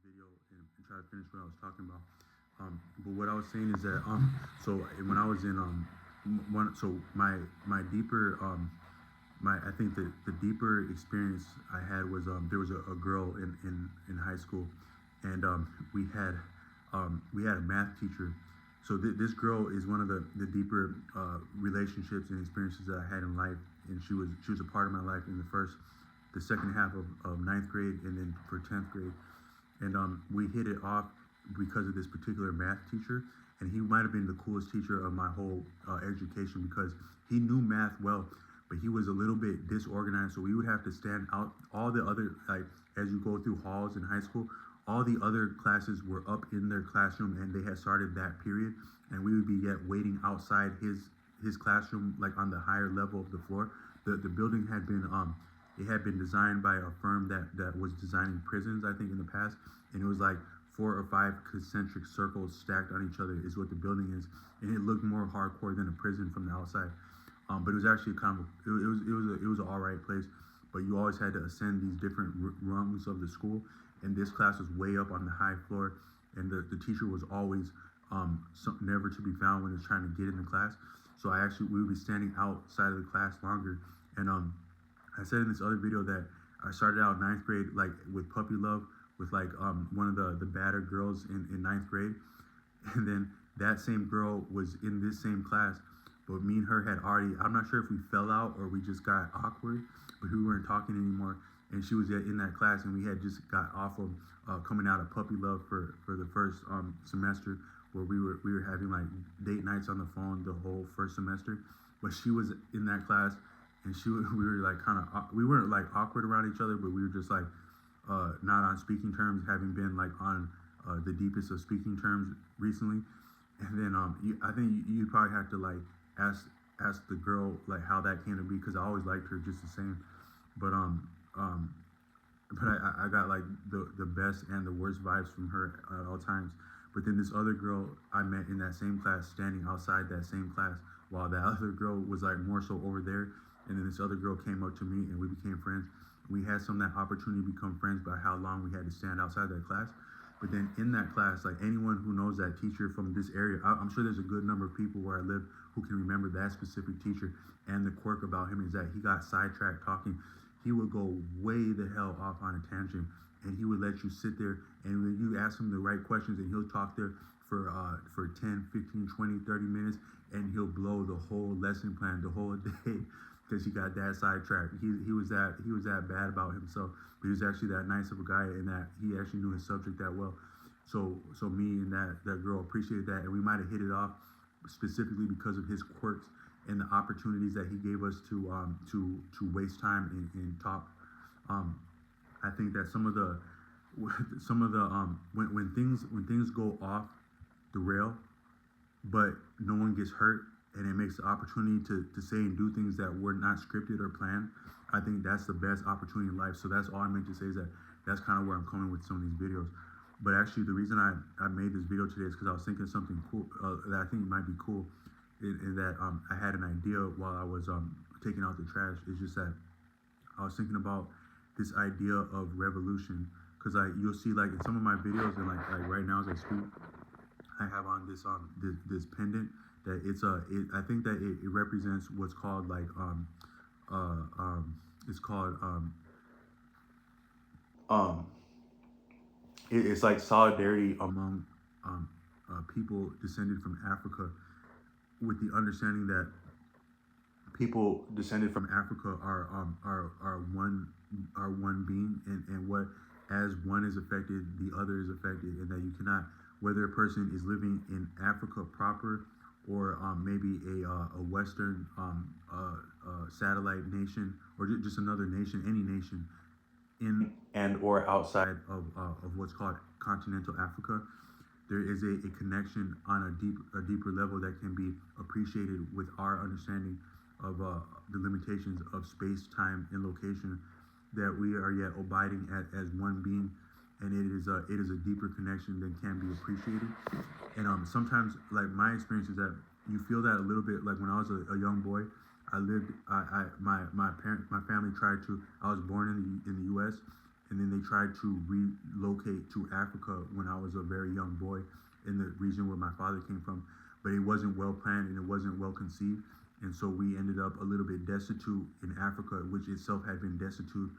video and try to finish what I was talking about. But what I was saying is that so when I was in one, so my deeper my I think the deeper experience I had was there was a girl in high school, and we had a math teacher. So this girl is one of the deeper relationships and experiences that I had in life, and she was a part of my life in the second half of ninth grade, and then for 10th grade, and we hit it off because of this particular math teacher, and he might have been the coolest teacher of my whole education because he knew math well, but he was a little bit disorganized. So we would have to stand out. All the other, like, as you go through halls in high school, all the other classes were up in their classroom, and they had started that period, and we would be yet waiting outside his classroom, like on the higher level of the floor. The building had been it had been designed by a firm that was designing prisons, I think, in the past, and it was like 4 or 5 concentric circles stacked on each other is what the building is, and it looked more hardcore than a prison from the outside. But it was actually kind of it was an all right place, but you always had to ascend these different rungs of the school, and this class was way up on the high floor, and the teacher was always never to be found when he was trying to get in the class. So we would be standing outside of the class longer, and I said in this other video that I started out ninth grade like with puppy love with like one of the badder girls in ninth grade, and then that same girl was in this same class, but me and her had already, I'm not sure if we fell out or we just got awkward, but we weren't talking anymore, and she was in that class, and we had just got off of coming out of puppy love for the first semester, where we were having like date nights on the phone the whole first semester, but she was in that class, and we were like kind of, we weren't like awkward around each other, but we were just like not on speaking terms, having been like on the deepest of speaking terms recently. And then I think you probably have to like ask the girl like how that came to be, because I always liked her just the same. But um but I got like the best and the worst vibes from her at all times. But then this other girl I met in that same class, standing outside that same class, while that other girl was like more so over there. And then this other girl came up to me, and we became friends. We had some of that opportunity to become friends by how long we had to stand outside that class. But then in that class, like anyone who knows that teacher from this area, I'm sure there's a good number of people where I live who can remember that specific teacher. And the quirk about him is that he got sidetracked talking. He would go way the hell off on a tangent, and he would let you sit there, and when you ask him the right questions, and he'll talk there for 10, 15, 20, 30 minutes, and he'll blow the whole lesson plan the whole day because he got that sidetracked. He was that bad about himself, but he was actually that nice of a guy, and that he actually knew his subject that well. So me and that girl appreciated that, and we might have hit it off specifically because of his quirks and the opportunities that he gave us to waste time and talk. Um, I think that when things go off the rail, but no one gets hurt, and it makes the opportunity to say and do things that were not scripted or planned. I think that's the best opportunity in life. So that's all I meant to say, is that that's kind of where I'm coming with some of these videos. But actually, the reason I made this video today is because I was thinking something cool that I think might be cool, in that I had an idea while I was taking out the trash. It's just that I was thinking about this idea of revolution, because you'll see like in some of my videos, and like right now as I speak, I have on this pendant that I think that it represents what's called like it's called um it's like solidarity among people descended from Africa, with the understanding that people descended from Africa are one being, and what, as one is affected, the other is affected, and that you cannot, whether a person is living in Africa proper, or maybe a Western satellite nation, or just another nation, any nation in and or outside of what's called continental Africa, there is a connection on a deeper level that can be appreciated with our understanding of the limitations of space, time, and location, that we are yet abiding as one being, and it is a deeper connection than can be appreciated. And sometimes, like, my experience is that you feel that a little bit. Like when I was a young boy, I lived. My family tried to. I was born in the U.S., and then they tried to relocate to Africa when I was a very young boy in the region where my father came from. But it wasn't well planned and it wasn't well conceived, and so we ended up a little bit destitute in Africa, which itself had been destitute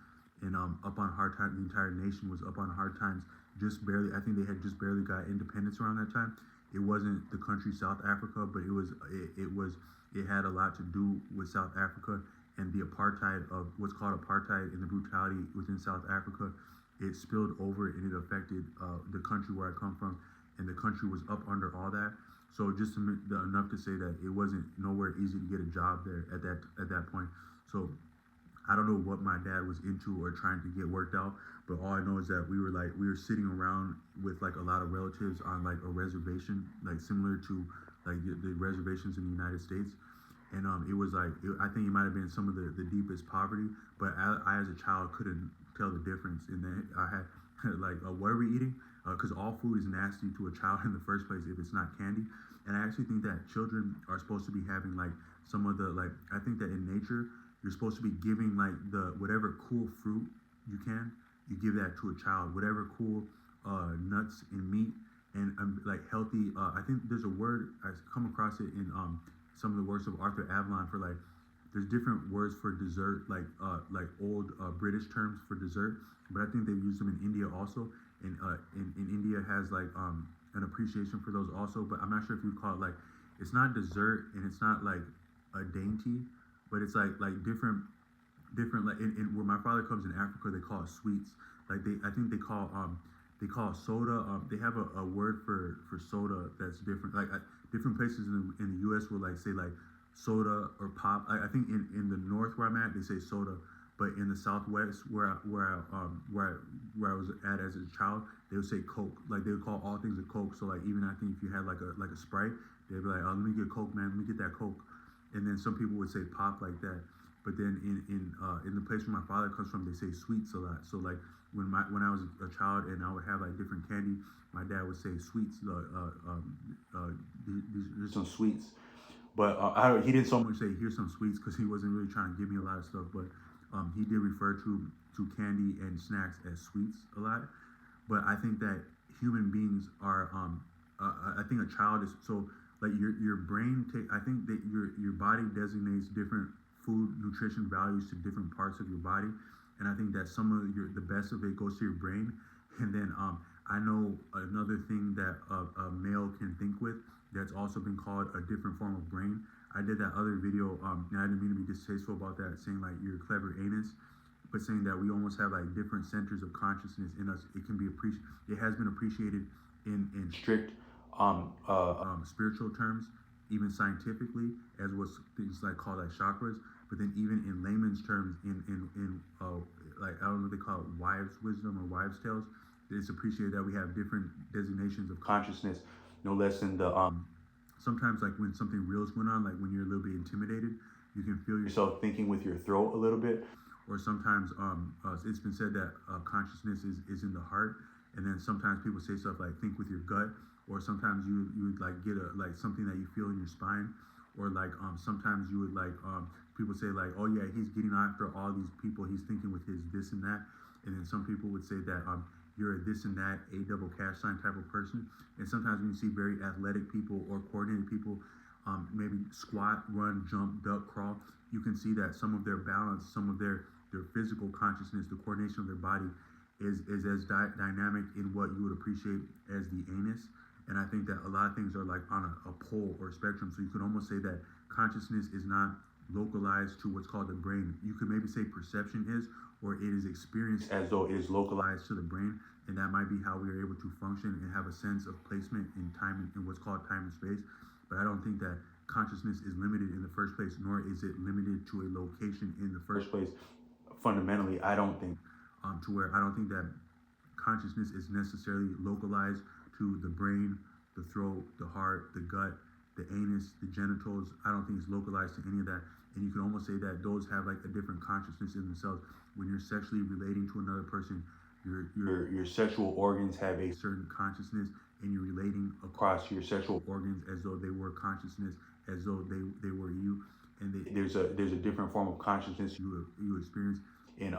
and up on hard times. The entire nation was up on hard times, just barely. I think they had just barely got independence around that time. It wasn't the country South Africa, but it had a lot to do with South Africa and the apartheid of what's called apartheid and the brutality within South Africa. It spilled over and it affected the country where I come from, and the country was up under all that. So just enough to say that it wasn't nowhere easy to get a job there at that point. So I don't know what my dad was into or trying to get worked out, but all I know is that we were sitting around with like a lot of relatives on like a reservation, like similar to like the reservations in the United States. And it was like I think it might have been some of the deepest poverty, but I as a child couldn't tell the difference. And then I had like, what are we eating? Because all food is nasty to a child in the first place if it's not candy. And I actually think that children are supposed to be having like some of the like, I think that in nature you're supposed to be giving like the whatever cool fruit you can, you give that to a child. Whatever cool nuts and meat and like healthy. I think there's a word I come across it in some of the works of Arthur Avalon for like, there's different words for dessert, like old British terms for dessert, but I think they've used them in India also. And in India has like an appreciation for those also, but I'm not sure if you'd call it like, it's not dessert and it's not like a dainty, but it's like different like in where my father comes in Africa, they call it sweets. Like I think they call soda. They have a word for soda that's different. Like different places in the U.S. will like say like soda or pop. I think in the north where I'm at, they say soda, but in the Southwest where I was at as a child, they would say Coke. Like they would call all things a Coke. So like even I think if you had like a Sprite, they'd be like, oh, let me get Coke, man. Let me get that Coke. And then some people would say pop like that. But then in the place where my father comes from, they say sweets a lot. So like when I was a child and I would have like different candy, my dad would say sweets. There's some sweets. But he didn't so much say here's some sweets because he wasn't really trying to give me a lot of stuff. But he did refer to candy and snacks as sweets a lot. But I think that human beings are I think a child is so like your brain I think that your body designates different food nutrition values to different parts of your body, and I think that some of the best of it goes to your brain. And then I know another thing that a male can think with that's also been called a different form of brain. I did that other video, and I didn't mean to be distasteful about that, saying like you're a clever anus, but saying that we almost have like different centers of consciousness in us. It can be it has been appreciated in strict spiritual terms, even scientifically, as what's things like called like chakras. But then even in layman's terms, in like I don't know what they call it, wives' wisdom or wives' tales, it's appreciated that we have different designations of consciousness, no less than the sometimes like when something real is going on, like when you're a little bit intimidated, you can feel yourself thinking with your throat a little bit. Or sometimes it's been said that consciousness is in the heart, and then sometimes people say stuff like think with your gut, or sometimes you would like get like something that you feel in your spine, or like sometimes you would like people say like, oh yeah, he's getting after all these people, he's thinking with his this and that. And then some people would say that you're a this and that, a double cash sign type of person. And sometimes when you see very athletic people or coordinated people, maybe squat, run, jump, duck, crawl, you can see that some of their balance, some of their physical consciousness, the coordination of their body is as dynamic in what you would appreciate as the anus. And I think that a lot of things are like on a pole or a spectrum. So you could almost say that consciousness is not localized to what's called the brain. You could maybe say perception is, or it is experienced as though it is localized to the brain. And that might be how we are able to function and have a sense of placement in time and what's called time and space. But I don't think that consciousness is limited in the first place, nor is it limited to a location in the first place. Fundamentally, I don't think to where I don't think that consciousness is necessarily localized to the brain, the throat, the heart, the gut, the anus, the genitals. I don't think it's localized to any of that. And you can almost say that those have like a different consciousness in themselves. When you're sexually relating to another person, your sexual organs have a certain consciousness, and you're relating across your sexual organs as though they were consciousness, as though they were you. And there's a different form of consciousness you experience in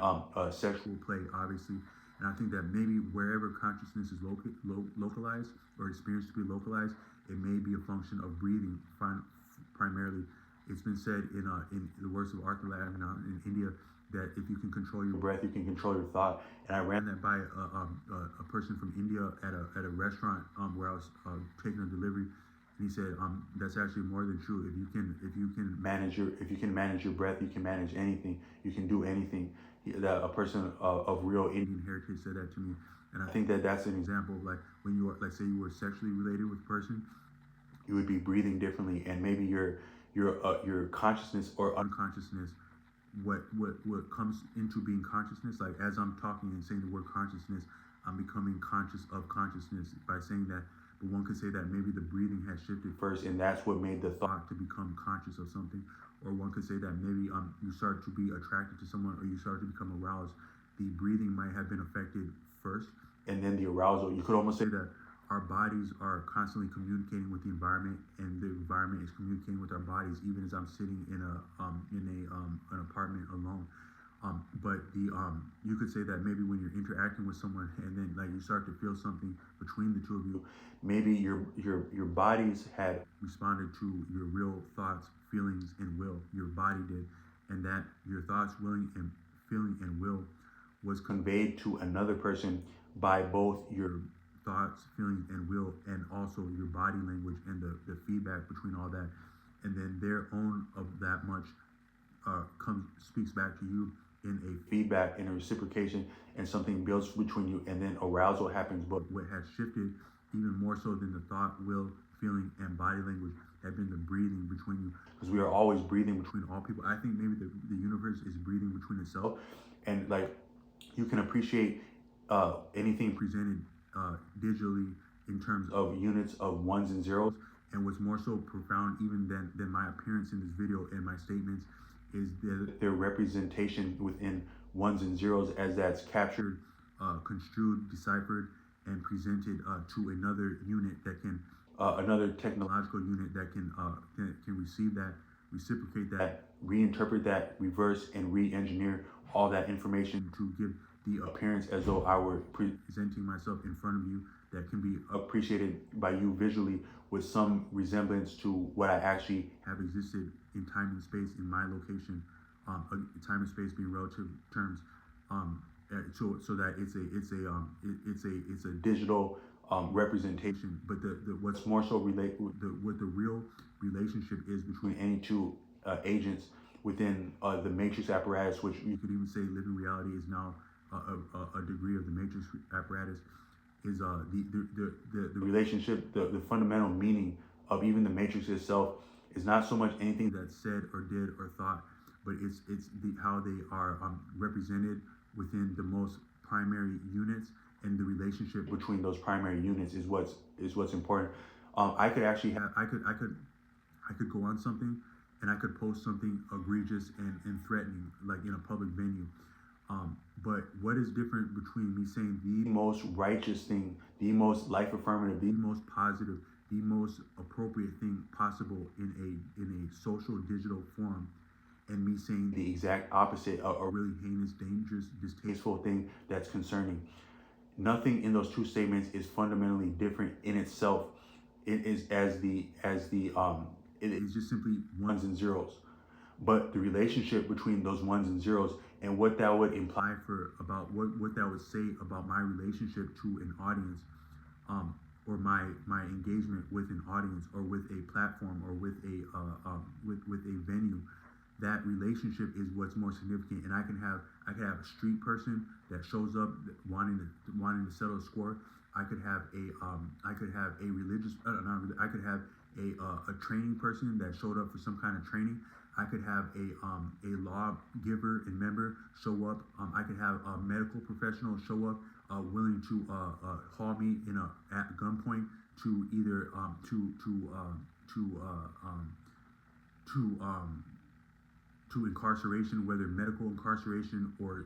sexual play, obviously. And I think that maybe wherever consciousness is localized or experienced to be localized, it may be a function of breathing primarily. It's been said in the words of Arthur Lamb in India that if you can control your breath, you can control your thought. And I ran that by a person from India at a restaurant where I was taking a delivery. And he said, that's actually more than true. If you can manage your breath, you can manage anything. You can do anything. That a person of real Indian heritage said that to me, and I think that that's an example of like when you are, like, say you were sexually related with a person, you would be breathing differently, and maybe your consciousness or unconsciousness, what comes into being consciousness, like as I'm talking and saying the word consciousness, I'm becoming conscious of consciousness by saying that. But one could say that maybe the breathing has shifted first, and that's what made the thought to become conscious of something. Or one could say that maybe you start to be attracted to someone, or you start to become aroused. The breathing might have been affected first, and then the arousal. You could almost say that our bodies are constantly communicating with the environment, and the environment is communicating with our bodies, even as I'm sitting in an apartment alone. But you could say that maybe when you're interacting with someone, and then like you start to feel something between the two of you, maybe your bodies had responded to your real thoughts, feelings, and will. Your body did, and that your thoughts, feeling, and will was conveyed to another person by both your thoughts, feelings, and will, and also your body language and the feedback between all that, and then their own of that much speaks back to you in a feedback, in a reciprocation, and something builds between you, and then arousal happens. But what has shifted even more so than the thought, will, feeling, and body language have been the breathing between you, because we are always breathing between all people. I think maybe the universe is breathing between itself, and like you can appreciate anything presented digitally in terms of units of ones and zeros. And what's more so profound even than my appearance in this video and my statements is their representation within ones and zeros, as that's captured, construed, deciphered, and presented to another unit that can, another technological unit that can receive that, reciprocate that, reinterpret that, reverse and re-engineer all that information to give the appearance as though I were presenting myself in front of you, that can be appreciated by you visually with some resemblance to what I actually have existed in time and space in my location, time and space being relative terms, so that it's a digital representation. But the what's more so what the real relationship is between any two agents within the matrix apparatus, which you could even say living reality is now a degree of the matrix apparatus, is the relationship, the fundamental meaning of even the matrix itself is not so much anything that's said or did or thought, but it's how they are represented within the most primary units, and the relationship between those primary units is what's important. I could actually have I could go on something, and I could post something egregious and threatening, like in a public venue. But what is different between me saying the most righteous thing, the most life affirmative, the most positive, the most appropriate thing possible in a social digital forum, and me saying the exact opposite, a really heinous, dangerous, distasteful thing that's concerning? Nothing in those two statements is fundamentally different in itself. It is it is just simply ones and zeros. But the relationship between those ones and zeros, and what that would imply about what that would say about my relationship to an audience, or my engagement with an audience, or with a platform, or with a venue, that relationship is what's more significant. And I can have a street person that shows up wanting to settle a score. I could have a religious I could have a training person that showed up for some kind of training. I could have a lawgiver and member show up. I could have a medical professional show up, willing to haul me at gunpoint to either to incarceration, whether medical incarceration or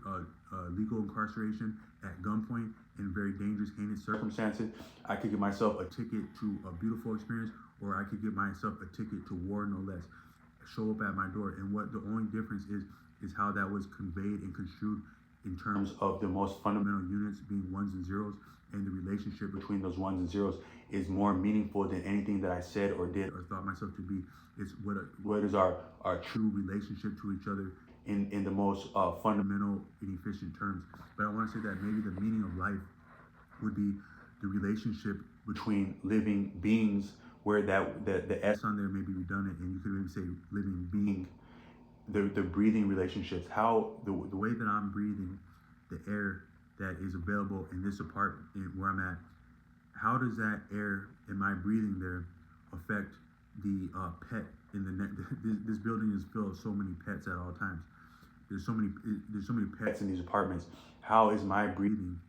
legal incarceration at gunpoint in very dangerous, heinous circumstances. I could get myself a ticket to a beautiful experience, or I could get myself a ticket to war, no less. Show up at my door, and what the only difference is how that was conveyed and construed in terms of the most fundamental units being ones and zeros, and the relationship between those ones and zeros is more meaningful than anything that I said or did or thought myself to be. It's what is our true relationship to each other in the most fundamental and efficient terms. But I want to say that maybe the meaning of life would be the relationship between living beings, where the S on there may be redundant, and you could maybe say living being, the breathing relationships, how the way that I'm breathing, the air that is available in this apartment where I'm at, how does that air and my breathing there affect the pet in the net? This building is filled with so many pets at all times. There's so many pets in these apartments. How is my breathing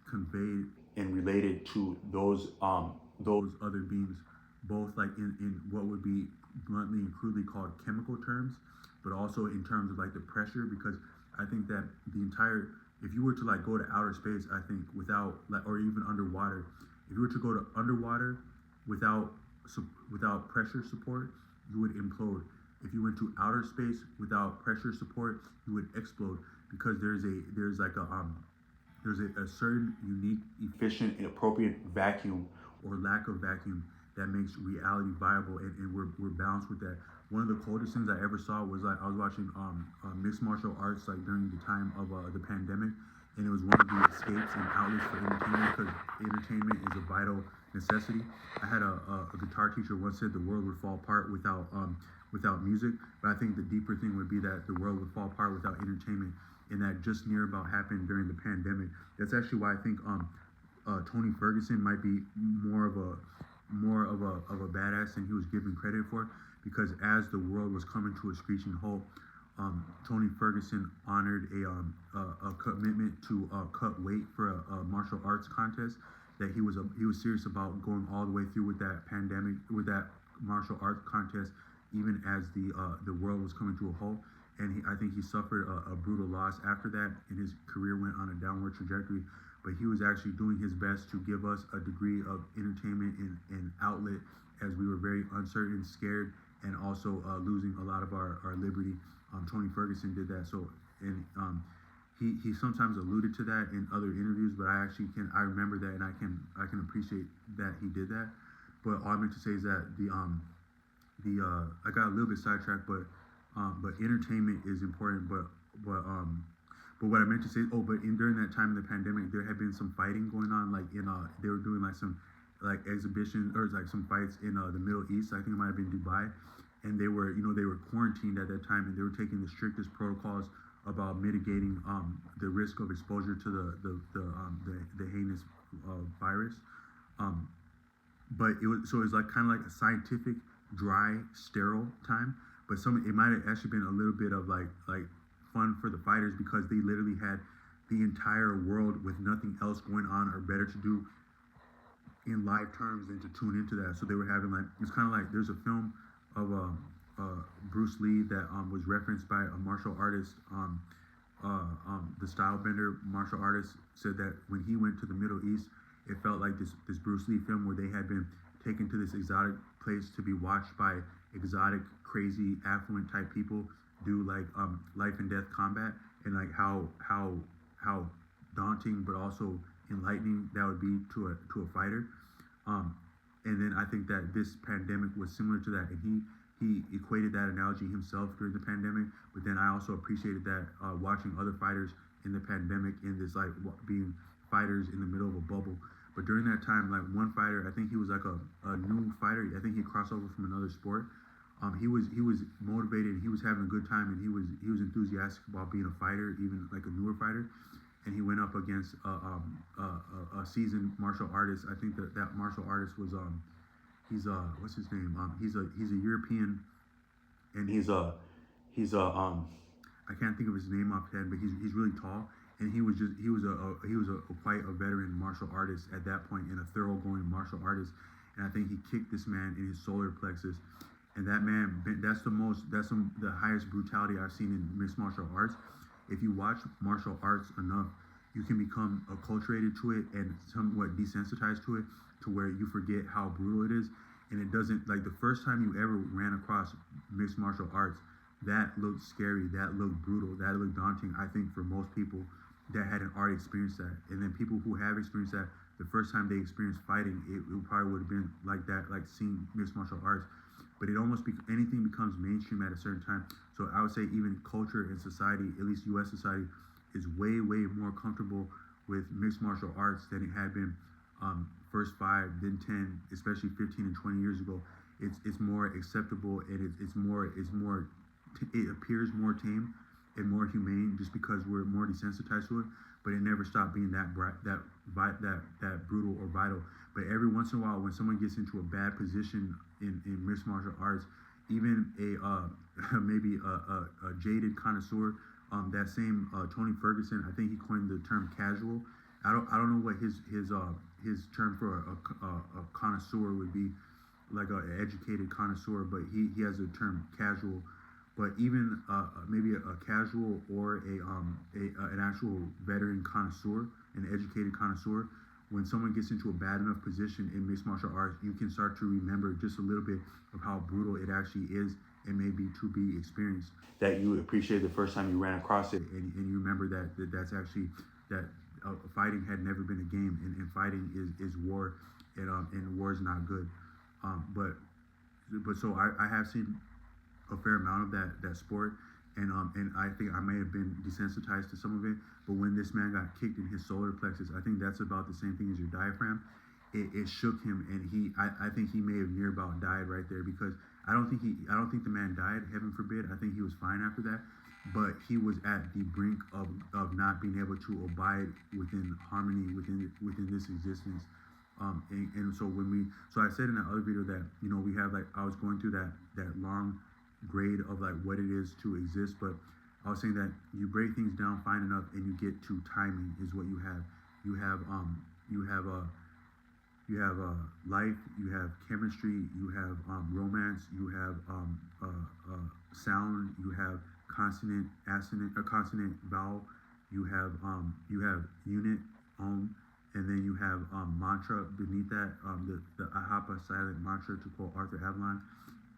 conveyed and related to those other beings, both like in what would be bluntly and crudely called chemical terms, but also in terms of like the pressure? Because I think that the entire, if you were to like go to outer space, I think without like, or even underwater, if you were to go to underwater without pressure support, you would implode. If you went to outer space without pressure support, you would explode, because there's a certain unique, efficient, and appropriate vacuum or lack of vacuum that makes reality viable, and we're balanced with that. One of the coldest things I ever saw was like I was watching mixed martial arts like during the time of the pandemic, and it was one of the escapes and outlets for entertainment, because entertainment is a vital necessity. I had a guitar teacher once said the world would fall apart without music, but I think the deeper thing would be that the world would fall apart without entertainment, and that just near about happened during the pandemic. That's actually why I think Tony Ferguson might be more of a badass than he was given credit for, because as the world was coming to a screeching halt, Tony Ferguson honored a commitment to cut weight for a martial arts contest that he was serious about going all the way through with that pandemic, with that martial arts contest, even as the world was coming to a halt. And I think he suffered a brutal loss after that, and his career went on a downward trajectory. But he was actually doing his best to give us a degree of entertainment and outlet, as we were very uncertain, scared, and also losing a lot of our liberty. Tony Ferguson did that. So, and he sometimes alluded to that in other interviews, but I remember that, and I can appreciate that he did that. But all I meant to say is that I got a little bit sidetracked, but entertainment is important. But what I meant to say, during that time of the pandemic, there had been some fighting going on, like they were doing like some like exhibition or like some fights in the Middle East. I think it might have been Dubai, and they were quarantined at that time, and they were taking the strictest protocols about mitigating the risk of exposure to the heinous virus. But it was like kind of like a scientific, dry, sterile time. But it might have actually been a little bit of like fun for the fighters, because they literally had the entire world with nothing else going on or better to do in live terms than to tune into that. So they were having like, it's kind of like there's a film of Bruce Lee that was referenced by a martial artist. The Stylebender martial artist said that when he went to the Middle East, it felt like this Bruce Lee film where they had been taken to this exotic place to be watched by exotic, crazy, affluent type people do like life and death combat, and like how daunting but also enlightening that would be to a fighter. And then I think that this pandemic was similar to that, and he equated that analogy himself during the pandemic. But then I also appreciated that watching other fighters in the pandemic, in this like being fighters in the middle of a bubble. But during that time, like one fighter, I think he was like a new fighter. I think he crossed over from another sport. He was motivated. He was having a good time, and he was enthusiastic about being a fighter, even like a newer fighter. And he went up against a seasoned martial artist. I think that martial artist was he's what's his name? He's a European, and he's I can't think of his name offhand, but he's really tall, and he was quite a veteran martial artist at that point, and a thoroughgoing martial artist. And I think he kicked this man in his solar plexus. And that man, that's the highest brutality I've seen in mixed martial arts. If you watch martial arts enough, you can become acculturated to it and somewhat desensitized to it, to where you forget how brutal it is. And it doesn't, like the first time you ever ran across mixed martial arts, that looked scary, that looked brutal, that looked daunting. I think for most people that hadn't already experienced that, and then people who have experienced that, the first time they experienced fighting, it probably would have been like that, like seeing mixed martial arts. But it almost anything becomes mainstream at a certain time. So I would say even culture and society, at least U.S. society, is way more comfortable with mixed martial arts than it had been first 5, then 10, especially 15 and 20 years ago. It's more acceptable, and it appears more tame and more humane just because we're more desensitized to it. But it never stopped being that brutal or vital. But every once in a while, when someone gets into a bad position in mixed martial arts, even maybe a jaded connoisseur, that same Tony Ferguson, I think he coined the term casual. I don't know what his term for a connoisseur would be, like an educated connoisseur, but he has a term casual. But even maybe a casual or an actual veteran connoisseur, an educated connoisseur, when someone gets into a bad enough position in mixed martial arts, you can start to remember just a little bit of how brutal it actually is and maybe to be experienced. That you appreciate the first time you ran across it, and you remember that's actually that fighting had never been a game, and fighting is war, and war is not good. But so I have seen a fair amount of that sport, and I think I may have been desensitized to some of it. But when this man got kicked in his solar plexus, I think that's about the same thing as your diaphragm. It shook him, and I think he may have near about died right there, because I don't think the man died, heaven forbid. I think he was fine after that, but he was at the brink of not being able to abide within harmony within this existence. And so I said in that other video that we have, like, I was going through that long grade of like what it is to exist, but I was saying that you break things down fine enough and you get to timing is what you have. You have life, you have chemistry, you have romance, you have sound, you have consonant, assonant, or consonant, vowel, you have unit, and then you have mantra beneath that, the Ahapa silent mantra, to quote Arthur Avalon,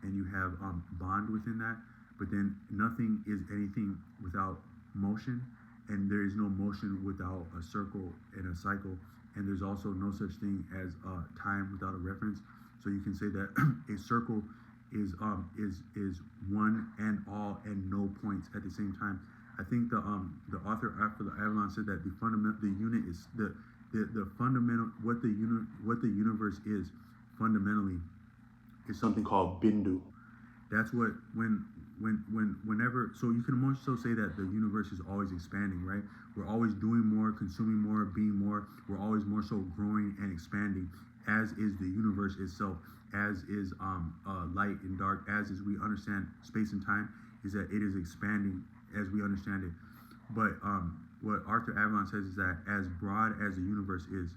and you have bond within that. But then nothing is anything without motion, and there is no motion without a circle and a cycle, and there's also no such thing as time without a reference. So you can say that a circle is one and all and no points at the same time. I think the author after the Avalon said that the unit is the fundamental, what the universe is fundamentally is something called bindu. That's what whenever, so you can also say that the universe is always expanding, right? We're always doing more, consuming more, being more. We're always more so growing and expanding, as is the universe itself, as is light and dark, as is we understand space and time, is that it is expanding as we understand it. But what Arthur Avalon says is that as broad as the universe is,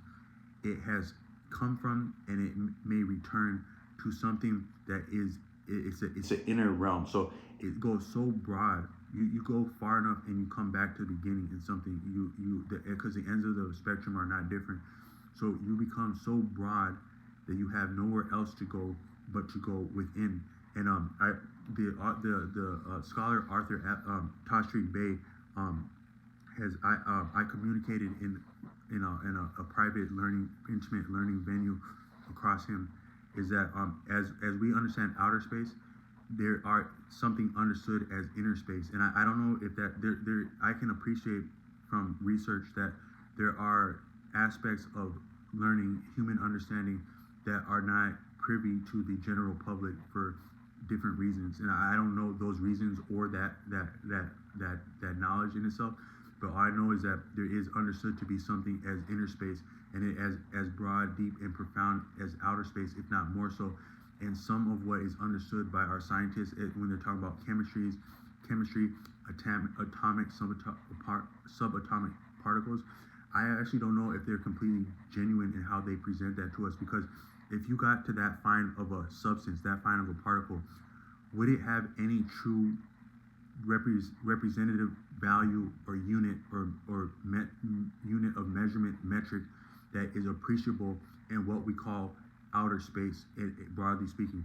it has come from and it may return to something that is, it's an inner realm. So it goes so broad, you go far enough and you come back to the beginning in something, because the ends of the spectrum are not different. So you become so broad that you have nowhere else to go but to go within. And the scholar Arthur Tashreeq Bey I communicated in a private learning, intimate learning venue across him, is that as we understand outer space, there are something understood as inner space. And I don't know if that there I can appreciate from research that there are aspects of learning, human understanding, that are not privy to the general public for different reasons. And I don't know those reasons or that knowledge in itself. But all I know is that there is understood to be something as inner space, and it as broad, deep, and profound as outer space, if not more so. And some of what is understood by our scientists when they're talking about chemistry, atomic, subatomic particles, I actually don't know if they're completely genuine in how they present that to us. Because if you got to that fine of a substance, that fine of a particle, would it have any true representative value or unit unit of measurement metric that is appreciable in what we call outer space, broadly speaking?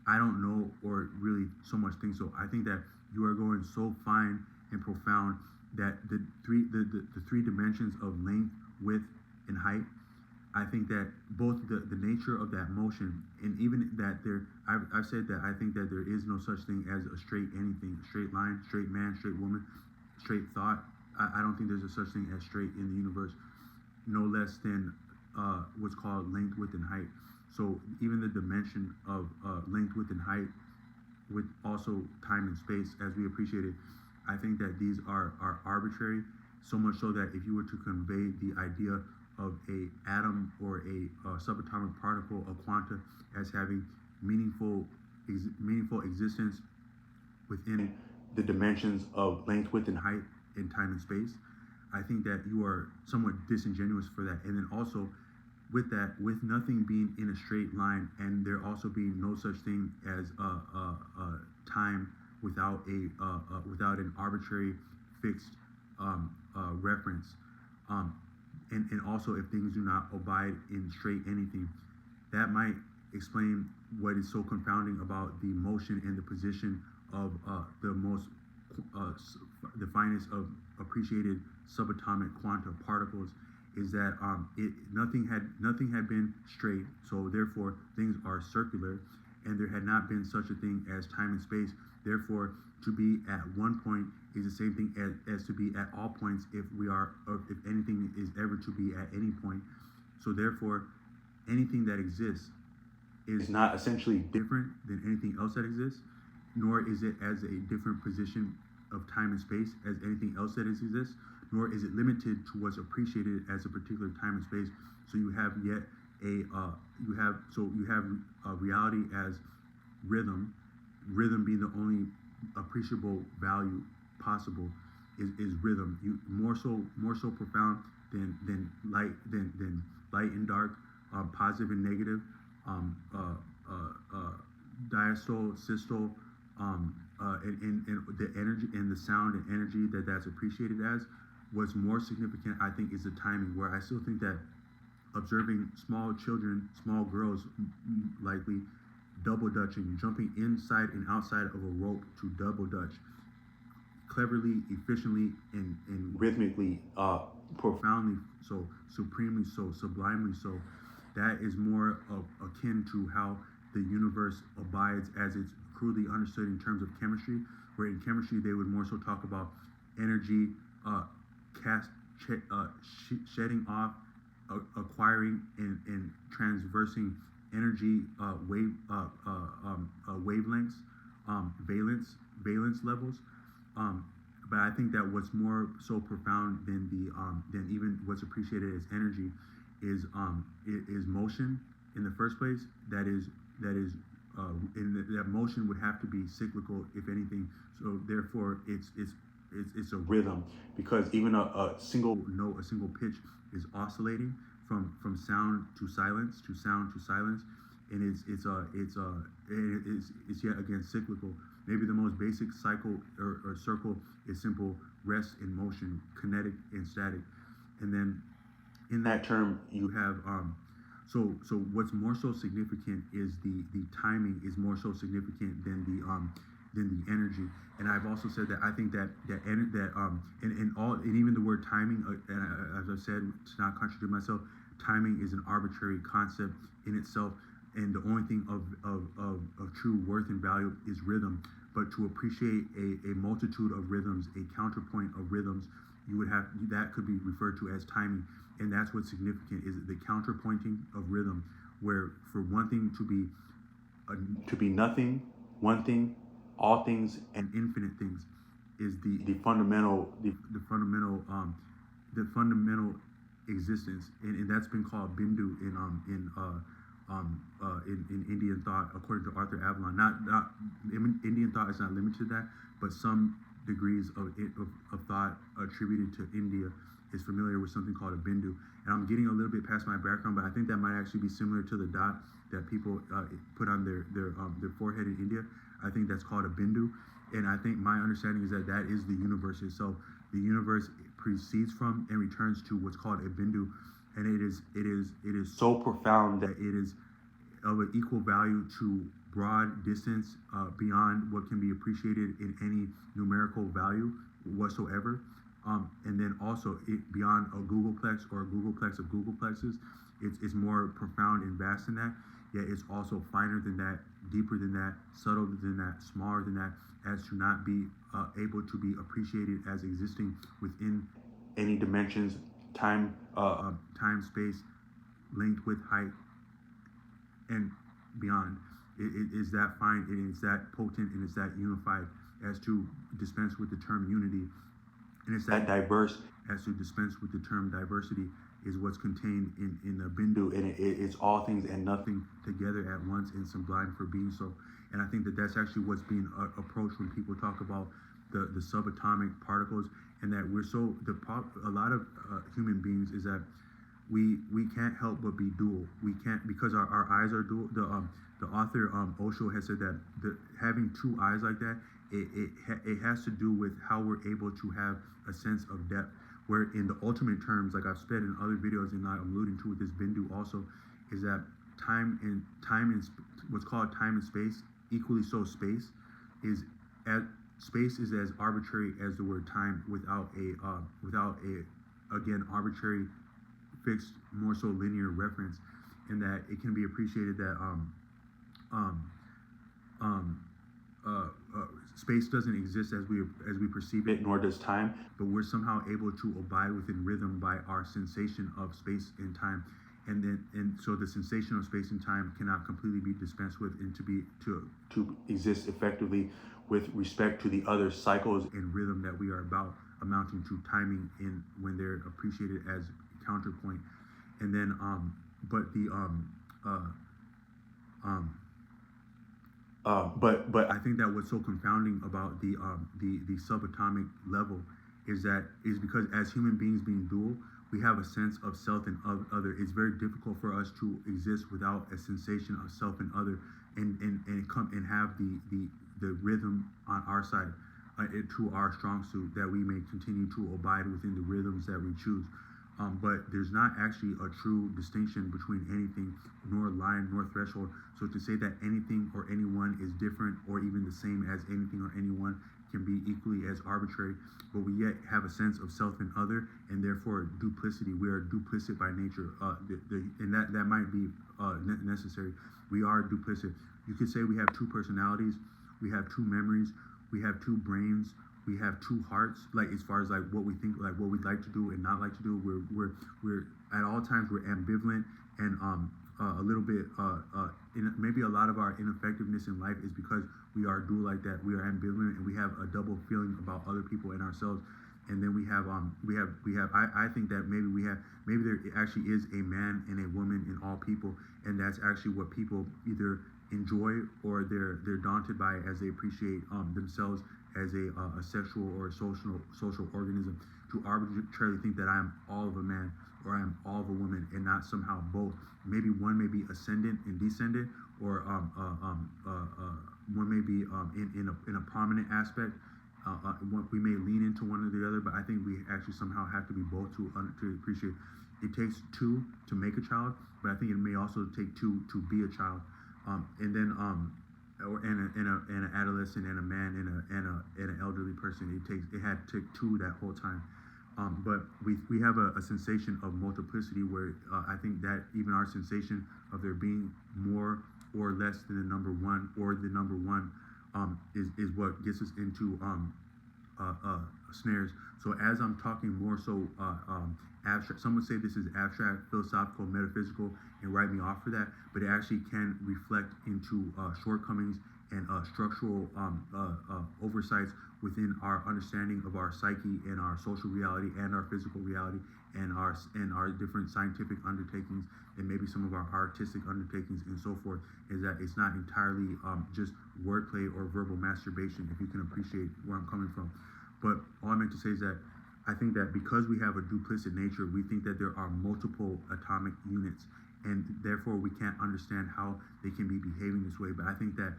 I don't know, or really so much think so. I think that you are going so fine and profound that the three dimensions of length, width, and height. I think that both the nature of that motion and even that I've said that I think that there is no such thing as a straight anything, straight line, straight man, straight woman, straight thought. I don't think there's a such thing as straight in the universe, no less than what's called length, width, and height. So even the dimension of length, width, and height, with also time and space, as we appreciate it, I think that these are arbitrary, so much so that if you were to convey the idea of a atom or a subatomic particle, a quanta, as having meaningful existence within the dimensions of length, width, and height in time and space, I think that you are somewhat disingenuous for that. And then also with that, with nothing being in a straight line, and there also being no such thing as time without without an arbitrary fixed reference, and also if things do not abide in straight anything, that might explain what is so confounding about the motion and the position of the finest of appreciated subatomic quanta particles, is that nothing had been straight, so therefore things are circular, and there had not been such a thing as time and space. Therefore, to be at one point is the same thing as to be at all points if anything is ever to be at any point. So therefore, anything that exists is not essentially different than anything else that exists, nor is it as a different position of time and space as anything else that exists, nor is it limited to what's appreciated as a particular time and space. So you have reality as rhythm being the only appreciable value possible is rhythm. You more so profound than light and dark, positive and negative, diastole, systole, and the energy and the sound and energy that's appreciated as. What's more significant, I think, is the timing, where I still think that observing small children, small girls, likely double dutching, jumping inside and outside of a rope to double dutch, cleverly, efficiently, and rhythmically, profoundly so, supremely so, sublimely so, that is more akin to how the universe abides as it's crudely understood in terms of chemistry, where in chemistry they would more so talk about energy shedding off, acquiring and transversing energy wavelengths, valence levels. But I think that what's more so profound than than even what's appreciated as energy is motion in the first place. That motion would have to be cyclical, if anything. So therefore, it's a rhythm, because even a single note, a single pitch, is oscillating from sound to silence, and it's yet again cyclical. Maybe the most basic cycle or circle is simple rest and motion, kinetic and static, and then in that term you have so what's more so significant is the timing is more so significant than the energy. And I've also said that I think and even the word timing, as I said, to not contradict myself, timing is an arbitrary concept in itself, and the only thing of true worth and value is rhythm. But to appreciate a multitude of rhythms, a counterpoint of rhythms, you would have that could be referred to as timing, and that's what's significant, is the counterpointing of rhythm, where for one thing to be nothing, one thing, all things, and infinite things is the fundamental existence, and that's been called Bindu in Indian thought, according to Arthur Avalon. Not Indian thought is not limited to that, but some degrees of thought attributed to India is familiar with something called a Bindu. And I'm getting a little bit past my background, but I think that might actually be similar to the dot that people put on their forehead in India. I think that's called a Bindu, and I think my understanding is that that is the universe itself. The universe proceeds from and returns to what's called a Bindu, and it is so profound that it is of an equal value to broad distance beyond what can be appreciated in any numerical value whatsoever. And then also beyond a Googleplex or a Googleplex of Googleplexes, it's more profound and vast than that. Yet it's also finer than that, deeper than that, subtler than that, smaller than that, as to not be able to be appreciated as existing within any dimensions, time, space, length, width, height, and beyond. It is that fine, and it's that potent, and it's that unified as to dispense with the term unity, and it's that diverse as to dispense with the term diversity is what's contained in the Bindu, and it's all things and nothing together at once and sublime for being so. And I think that that's actually what's being approached when people talk about the subatomic particles, and that we're so a lot of human beings is that we can't help but be dual. We can't, because our eyes are dual. The author Osho has said that having two eyes like that, it has to do with how we're able to have a sense of depth. Where in the ultimate terms, like I've said in other videos, and I'm alluding to with this Bindu also, is that time and what's called time and space, equally so space is as arbitrary as the word time, without a again arbitrary, fixed, more so linear reference, and that it can be appreciated that space doesn't exist as we perceive it, nor does time, but we're somehow able to abide within rhythm by our sensation of space and time, and so the sensation of space and time cannot completely be dispensed with, and to exist effectively with respect to the other cycles and rhythm that we are about, amounting to timing in when they're appreciated as counterpoint. And then but I think that what's so confounding about the subatomic level is because as human beings being dual, we have a sense of self and of other. It's very difficult for us to exist without a sensation of self and other, and have the rhythm on our side, to our strong suit, that we may continue to abide within the rhythms that we choose. But there's not actually a true distinction between anything, nor line, nor threshold. So to say that anything or anyone is different or even the same as anything or anyone can be equally as arbitrary, but we yet have a sense of self and other, and therefore duplicity. We are duplicit by nature, and that might be necessary. We are duplicit. You could say we have two personalities, we have two memories, we have two brains, we have two hearts, like as far as like what we think, like what we'd like to do and not like to do. We're at all times we're ambivalent, and a little bit maybe a lot of our ineffectiveness in life is because we are dual like that. We are ambivalent, and we have a double feeling about other people and ourselves. And then we have I think that maybe there actually is a man and a woman in all people, and that's actually what people either enjoy or they're daunted by as they appreciate themselves as a sexual or a social organism, to arbitrarily think that I am all of a man or I am all of a woman, and not somehow both. Maybe one may be ascendant and descendant, or one may be in a prominent aspect. We may lean into one or the other, but I think we actually somehow have to be both to appreciate. It takes two to make a child, but I think it may also take two to be a child, and then an adolescent and a man and an elderly person. It had to take two that whole time. But we have a sensation of multiplicity where I think that even our sensation of there being more or less than the number one, or the number one, is what gets us into snares. So as I'm talking more so abstract, some would say this is abstract, philosophical, metaphysical, and write me off for that, but it actually can reflect into shortcomings and structural oversights within our understanding of our psyche and our social reality and our physical reality and our different scientific undertakings and maybe some of our artistic undertakings and so forth. Is that it's not entirely just wordplay or verbal masturbation, if you can appreciate where I'm coming from. But all I meant to say is that I think that because we have a duplicit nature, we think that there are multiple atomic units, and therefore we can't understand how they can be behaving this way. But I think that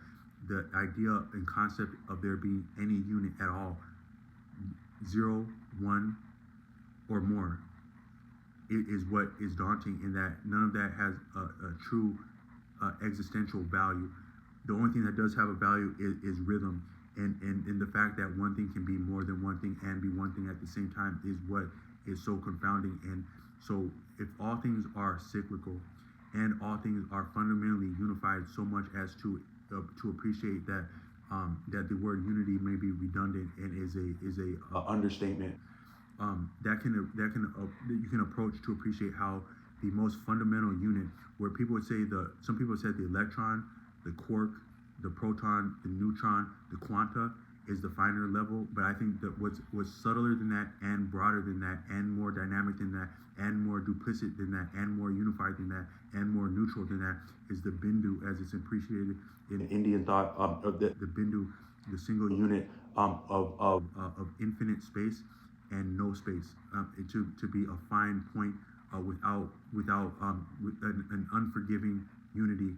the idea and concept of there being any unit at all, 0, 1, or more, is what is daunting, in that none of that has a true existential value. the only thing that does have a value is rhythm, and the fact that one thing can be more than one thing and be one thing at the same time is what is so confounding. And so if all things are cyclical and all things are fundamentally unified so much as to appreciate that that the word unity may be redundant and is a understatement, you can approach to appreciate how the most fundamental unit, where people would say some people said the electron, the quark, the proton, the neutron, the quanta is the finer level, but I think that what's subtler than that and broader than that and more dynamic than that and more duplicit than that and more unified than that and more neutral than that is the bindu, as it's appreciated in Indian thought, of the bindu, the single unit of infinite space and no space, to be a fine point without an unforgiving unity,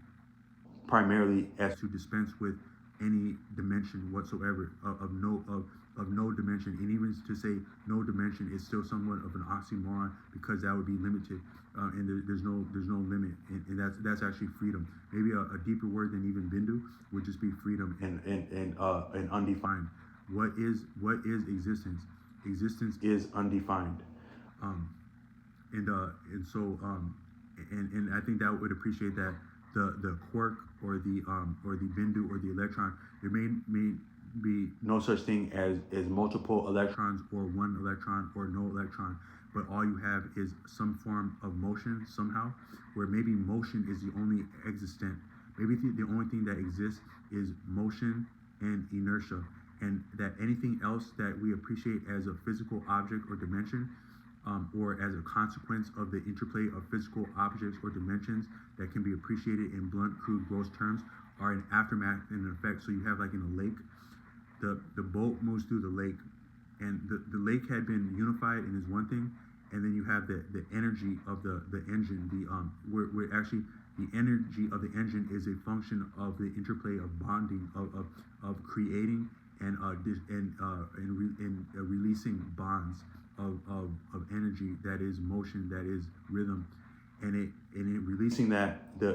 primarily as to dispense with any dimension whatsoever of no dimension. And even to say no dimension is still somewhat of an oxymoron, because that would be limited, and there's no limit, and that's actually freedom. Maybe a deeper word than even bindu would just be freedom and undefined. What is existence? Existence is undefined, and I think that would appreciate that the quark or the bindu or the electron, there may be no such thing as multiple electrons or one electron or no electron, but all you have is some form of motion somehow, where maybe motion is the only existent. Maybe the only thing that exists is motion and inertia, and that anything else that we appreciate as a physical object or dimension, or as a consequence of the interplay of physical objects or dimensions that can be appreciated in blunt, crude, gross terms, are an aftermath and an effect. So you have, like in a lake, the boat moves through the lake, and the lake had been unified and is one thing, and then you have the energy of the engine, where actually the energy of the engine is a function of the interplay of bonding, of creating and releasing bonds of energy, that is motion, that is rhythm, and it releasing that the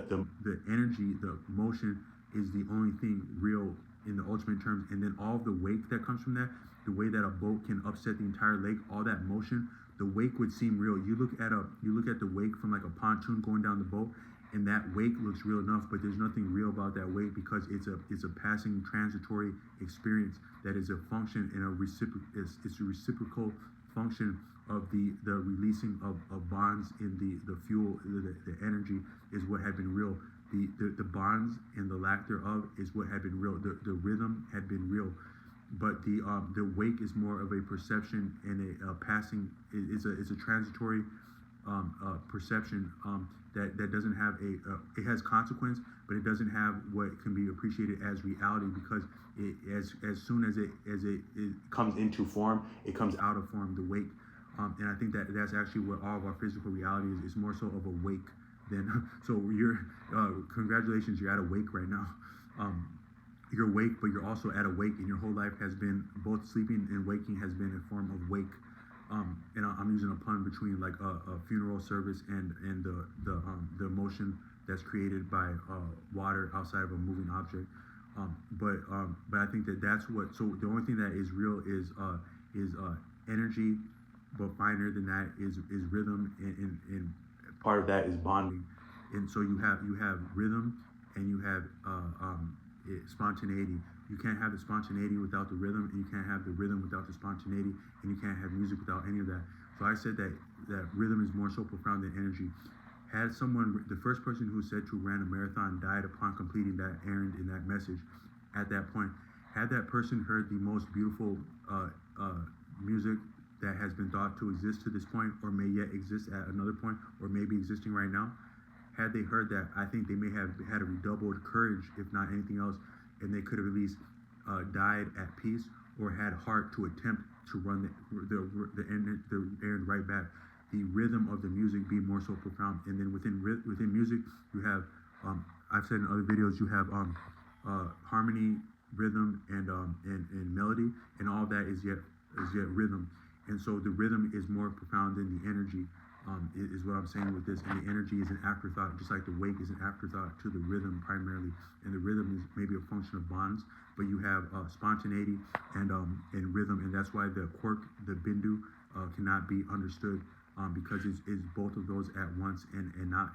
energy, the motion is the only thing real in the ultimate terms. And then all the wake that comes from that, the way that a boat can upset the entire lake, all that motion, the wake would seem real. You look at the wake from like a pontoon going down the boat, and that wake looks real enough, but there's nothing real about that wake, because it's a passing transitory experience that is a function and it's a reciprocal function of the releasing of bonds in the fuel. The energy is what had been real. The bonds and the lack thereof is what had been real. The rhythm had been real, but the wake is more of a perception and a passing. It's a transitory perception that doesn't have it has consequence, but it doesn't have what can be appreciated as reality, because as soon as it comes into form, it comes out of form. The wake, and I think that's actually what all of our physical reality is. It's more so of a wake than so you're congratulations, you're at a wake right now. You're awake, but you're also at a wake, and your whole life has been, both sleeping and waking has been a form of wake. And I'm using a pun between like a funeral service and the emotion that's created by water outside of a moving object. But I think that's what. So the only thing that is real is energy, but finer than that is rhythm, and part of that is bonding. And so you have rhythm, and you have spontaneity. You can't have the spontaneity without the rhythm, and you can't have the rhythm without the spontaneity, and you can't have music without any of that. So I said that rhythm is more so profound than energy. Had the first person who said to ran a marathon died upon completing that errand in that message, at that point, had that person heard the most beautiful music that has been thought to exist to this point, or may yet exist at another point, or may be existing right now, had they heard that, I think they may have had a redoubled courage, if not anything else, and they could have at least died at peace, or had heart to attempt to run the errand right back. The rhythm of the music be more so profound, and then within music you have, I've said in other videos, you have harmony, rhythm, and melody, and all that is yet rhythm. And so the rhythm is more profound than the energy. is what I'm saying with this. And the energy is an afterthought, just like the wake is an afterthought to the rhythm primarily. And the rhythm is maybe a function of bonds, but you have spontaneity and rhythm, and that's why the quirk, the bindu, cannot be understood because it's both of those at once and not